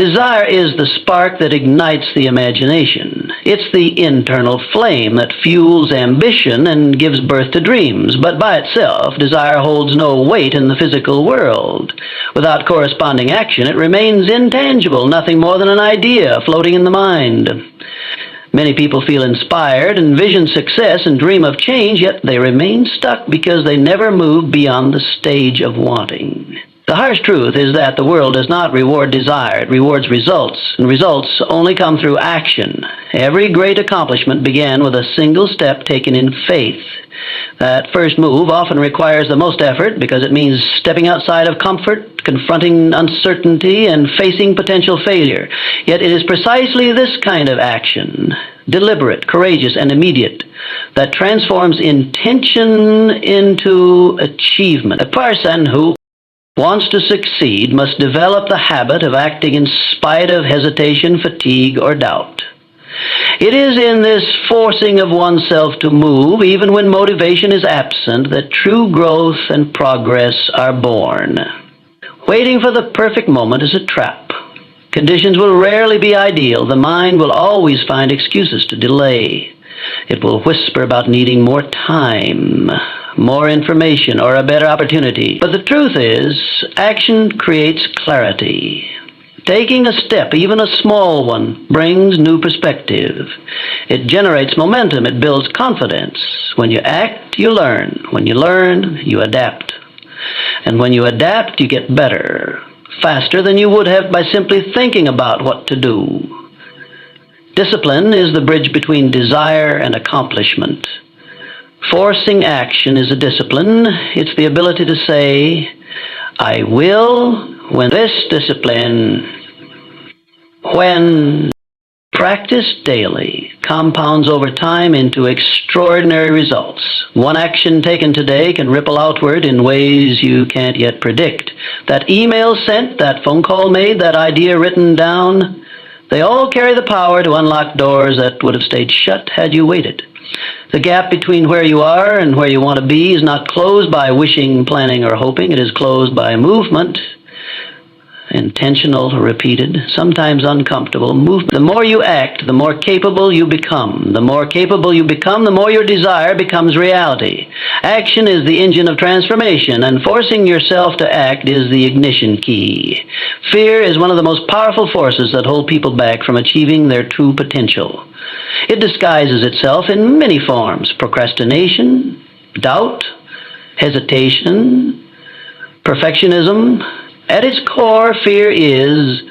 Desire is the spark that ignites the imagination. It's the internal flame that fuels ambition and gives birth to dreams. But by itself, desire holds no weight in the physical world. Without corresponding action, it remains intangible, nothing more than an idea floating in the mind. Many people feel inspired, envision success, and dream of change, yet they remain stuck because they never move beyond the stage of wanting. The harsh truth is that the world does not reward desire, it rewards results, and results only come through action. Every great accomplishment began with a single step taken in faith. That first move often requires the most effort because it means stepping outside of comfort, confronting uncertainty, and facing potential failure. Yet it is precisely this kind of action, deliberate, courageous, and immediate, that transforms intention into achievement. A person who wants to succeed must develop the habit of acting in spite of hesitation, fatigue, or doubt. It is in this forcing of oneself to move, even when motivation is absent, that true growth and progress are born. Waiting for the perfect moment is a trap. Conditions will rarely be ideal. The mind will always find excuses to delay. It will whisper about needing more time, more information, or a better opportunity. But the truth is, action creates clarity. Taking a step, even a small one, brings new perspective. It generates momentum. It builds confidence. When you act, you learn. When you learn, you adapt. And when you adapt, you get better, faster than you would have by simply thinking about what to do. Discipline is the bridge between desire and accomplishment. Forcing action is a discipline. It's the ability to say, I will, when this discipline, when practiced daily, compounds over time into extraordinary results. One action taken today can ripple outward in ways you can't yet predict. That email sent, that phone call made, that idea written down, they all carry the power to unlock doors that would have stayed shut had you waited. The gap between where you are and where you want to be is not closed by wishing, planning, or hoping. It is closed by movement, intentional, repeated, sometimes uncomfortable movement. The more you act, the more capable you become. The more capable you become, the more your desire becomes reality. Action is the engine of transformation, and forcing yourself to act is the ignition key. Fear is one of the most powerful forces that hold people back from achieving their true potential. It disguises itself in many forms: procrastination, doubt, hesitation, perfectionism. At its core, fear is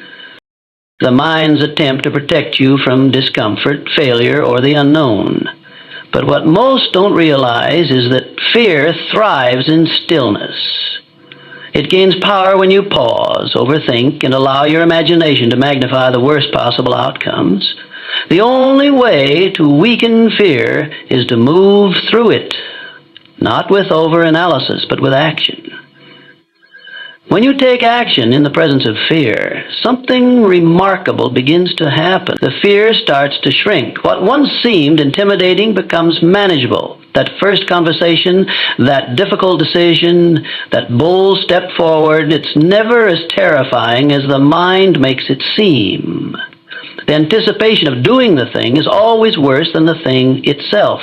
the mind's attempt to protect you from discomfort, failure, or the unknown. But what most don't realize is that fear thrives in stillness. It gains power when you pause, overthink, and allow your imagination to magnify the worst possible outcomes. The only way to weaken fear is to move through it, not with over-analysis, but with action. When you take action in the presence of fear, something remarkable begins to happen. The fear starts to shrink. What once seemed intimidating becomes manageable. That first conversation, that difficult decision, that bold step forward, it's never as terrifying as the mind makes it seem. The anticipation of doing the thing is always worse than the thing itself.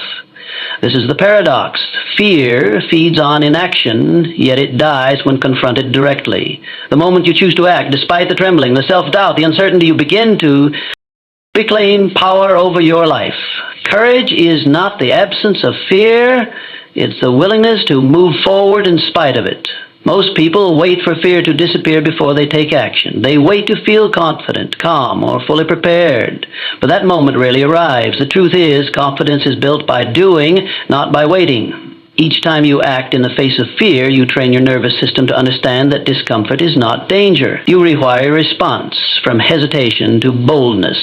This is the paradox. Fear feeds on inaction, yet it dies when confronted directly. The moment you choose to act, despite the trembling, the self-doubt, the uncertainty, you begin to reclaim power over your life. Courage is not the absence of fear, it's the willingness to move forward in spite of it. Most people wait for fear to disappear before they take action. They wait to feel confident, calm, or fully prepared. But that moment rarely arrives. The truth is, confidence is built by doing, not by waiting. Each time you act in the face of fear, you train your nervous system to understand that discomfort is not danger. You rewire a response from hesitation to boldness.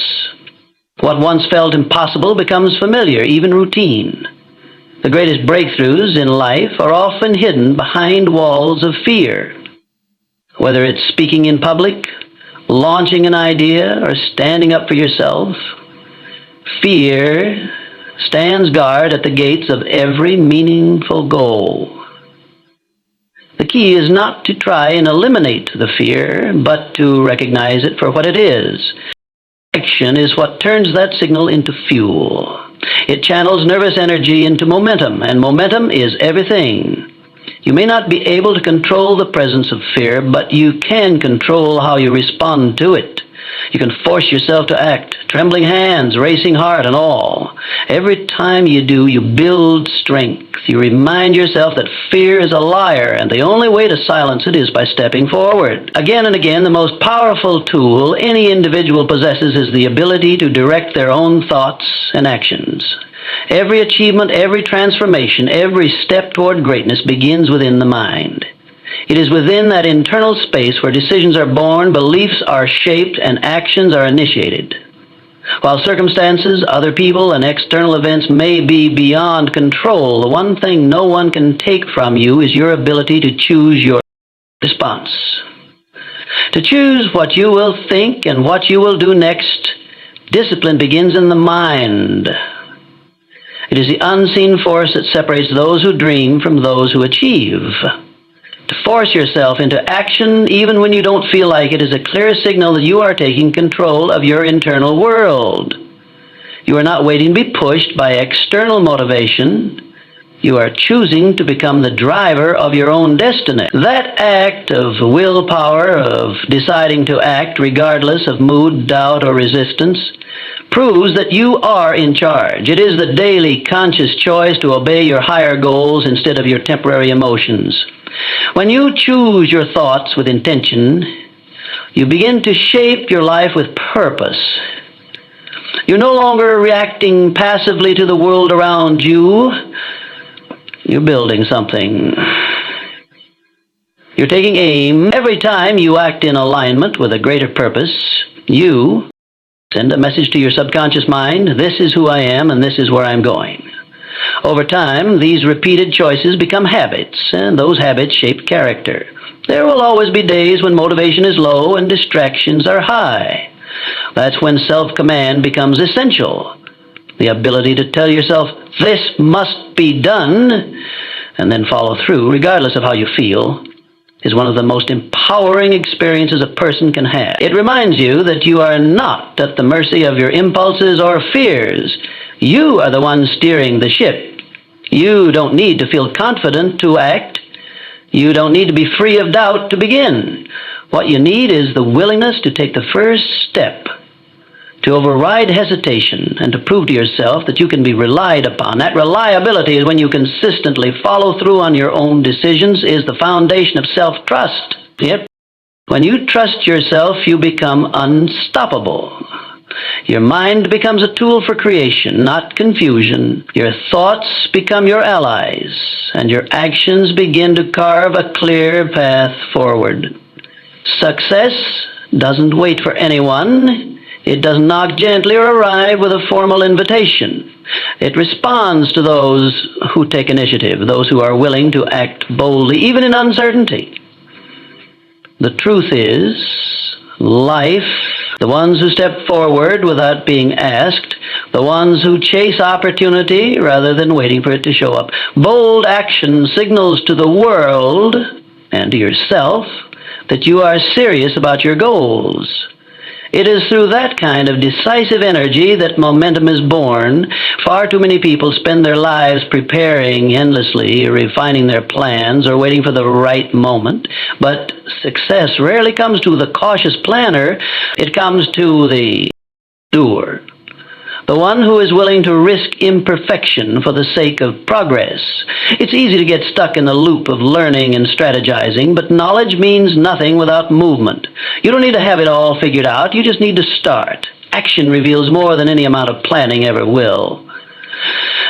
What once felt impossible becomes familiar, even routine. The greatest breakthroughs in life are often hidden behind walls of fear. Whether it's speaking in public, launching an idea, or standing up for yourself, fear stands guard at the gates of every meaningful goal. The key is not to try and eliminate the fear, but to recognize it for what it is. Action is what turns that signal into fuel. It channels nervous energy into momentum, and momentum is everything. You may not be able to control the presence of fear, but you can control how you respond to it. You can force yourself to act, trembling hands, racing heart, and all. Every time you do, you build strength. You remind yourself that fear is a liar, and the only way to silence it is by stepping forward. Again and again, the most powerful tool any individual possesses is the ability to direct their own thoughts and actions. Every achievement, every transformation, every step toward greatness begins within the mind. It is within that internal space where decisions are born, beliefs are shaped, and actions are initiated. While circumstances, other people, and external events may be beyond control, the one thing no one can take from you is your ability to choose your response. To choose what you will think and what you will do next. Discipline begins in the mind. It is the unseen force that separates those who dream from those who achieve. To force yourself into action even when you don't feel like it is a clear signal that you are taking control of your internal world. You are not waiting to be pushed by external motivation. You are choosing to become the driver of your own destiny. That act of willpower, of deciding to act regardless of mood, doubt, or resistance, proves that you are in charge. It is the daily conscious choice to obey your higher goals instead of your temporary emotions. When you choose your thoughts with intention, you begin to shape your life with purpose. You're no longer reacting passively to the world around you. You're building something. You're taking aim. Every time you act in alignment with a greater purpose, you send a message to your subconscious mind: this is who I am and this is where I'm going. Over time, these repeated choices become habits, and those habits shape character. There will always be days when motivation is low and distractions are high. That's when self-command becomes essential. The ability to tell yourself, this must be done, and then follow through, regardless of how you feel, is one of the most empowering experiences a person can have. It reminds you that you are not at the mercy of your impulses or fears. You are the one steering the ship. You don't need to feel confident to act. You don't need to be free of doubt to begin. What you need is the willingness to take the first step, to override hesitation, and to prove to yourself that you can be relied upon. That reliability is when you consistently follow through on your own decisions, is the foundation of self-trust. Yep. When you trust yourself, you become unstoppable. Your mind becomes a tool for creation, not confusion. Your thoughts become your allies, and your actions begin to carve a clear path forward. Success doesn't wait for anyone. It doesn't knock gently or arrive with a formal invitation. It responds to those who take initiative, those who are willing to act boldly, even in uncertainty. The truth is, life, the ones who step forward without being asked, the ones who chase opportunity rather than waiting for it to show up. Bold action signals to the world and to yourself that you are serious about your goals. It is through that kind of decisive energy that momentum is born. Far too many people spend their lives preparing endlessly, refining their plans, or waiting for the right moment. But success rarely comes to the cautious planner. It comes to the doer, the one who is willing to risk imperfection for the sake of progress. It's easy to get stuck in the loop of learning and strategizing, but knowledge means nothing without movement. You don't need to have it all figured out, you just need to start. Action reveals more than any amount of planning ever will.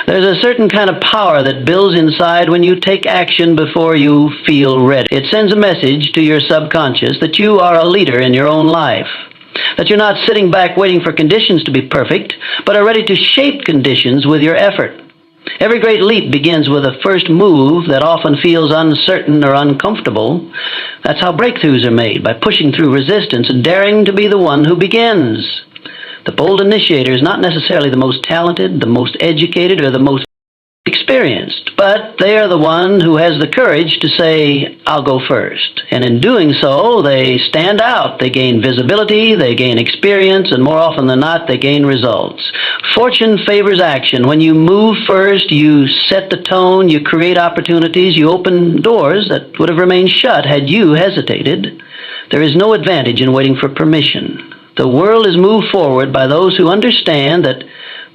There's a certain kind of power that builds inside when you take action before you feel ready. It sends a message to your subconscious that you are a leader in your own life, that you're not sitting back waiting for conditions to be perfect, but are ready to shape conditions with your effort. Every great leap begins with a first move that often feels uncertain or uncomfortable. That's how breakthroughs are made, by pushing through resistance and daring to be the one who begins. The bold initiator is not necessarily the most talented, the most educated, or the most experienced, but they are the one who has the courage to say, I'll go first. And in doing so, they stand out. They gain visibility, they gain experience, and more often than not, they gain results. Fortune favors action. When you move first, you set the tone, you create opportunities, you open doors that would have remained shut had you hesitated. There is no advantage in waiting for permission. The world is moved forward by those who understand that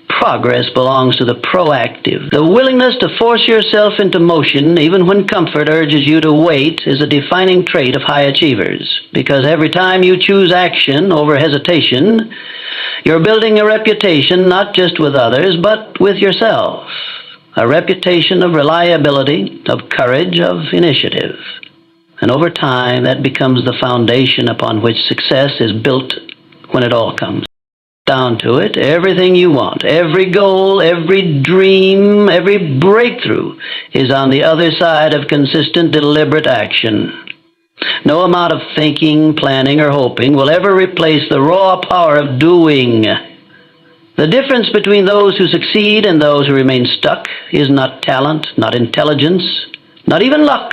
progress belongs to the proactive. The willingness to force yourself into motion, even when comfort urges you to wait, is a defining trait of high achievers. Because every time you choose action over hesitation, you're building a reputation not just with others, but with yourself. A reputation of reliability, of courage, of initiative. And over time, that becomes the foundation upon which success is built when it all comes down to it. Everything you want, every goal, every dream, every breakthrough is on the other side of consistent, deliberate action. No amount of thinking, planning, or hoping will ever replace the raw power of doing. The difference between those who succeed and those who remain stuck is not talent, not intelligence, not even luck.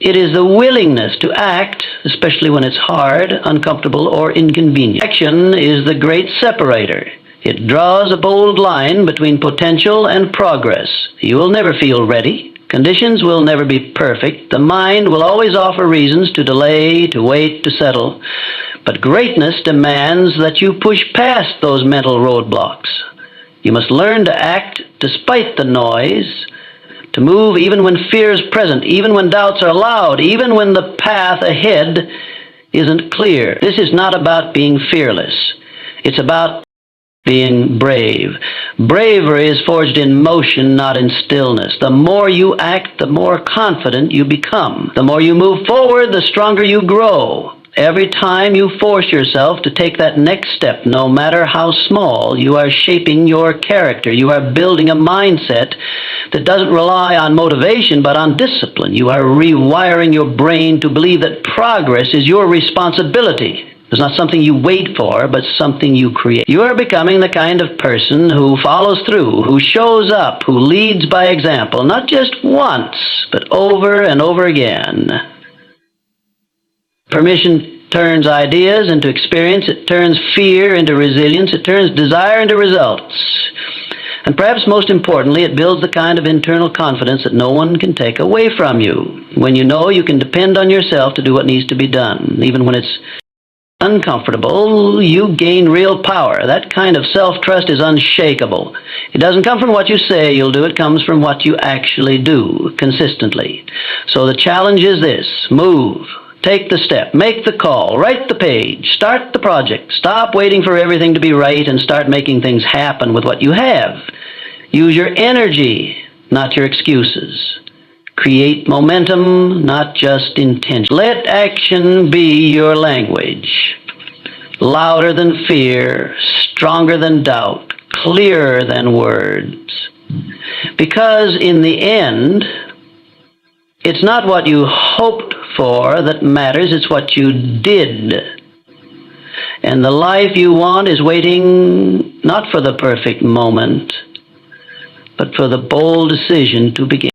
It is the willingness to act, especially when it's hard, uncomfortable, or inconvenient. Action is the great separator. It draws a bold line between potential and progress. You will never feel ready. Conditions will never be perfect. The mind will always offer reasons to delay, to wait, to settle. But greatness demands that you push past those mental roadblocks. You must learn to act despite the noise, to move even when fear is present, even when doubts are loud, even when the path ahead isn't clear. This is not about being fearless. It's about being brave. Bravery is forged in motion, not in stillness. The more you act, the more confident you become. The more you move forward, the stronger you grow. Every time you force yourself to take that next step, no matter how small, you are shaping your character. You are building a mindset that doesn't rely on motivation, but on discipline. You are rewiring your brain to believe that progress is your responsibility. It's not something you wait for, but something you create. You are becoming the kind of person who follows through, who shows up, who leads by example, not just once, but over and over again. Permission turns ideas into experience. It turns fear into resilience. It turns desire into results. And perhaps most importantly, it builds the kind of internal confidence that no one can take away from you. When you know you can depend on yourself to do what needs to be done, even when it's uncomfortable, you gain real power. That kind of self-trust is unshakable. It doesn't come from what you say you'll do. It comes from what you actually do consistently. So the challenge is this: move. Take the step, make the call, write the page, start the project. Stop waiting for everything to be right and start making things happen with what you have. Use your energy, not your excuses. Create momentum, not just intention. Let action be your language. Louder than fear, stronger than doubt, clearer than words. Because in the end, it's not what you hoped for that matters, it's what you did. And the life you want is waiting not for the perfect moment, but for the bold decision to begin.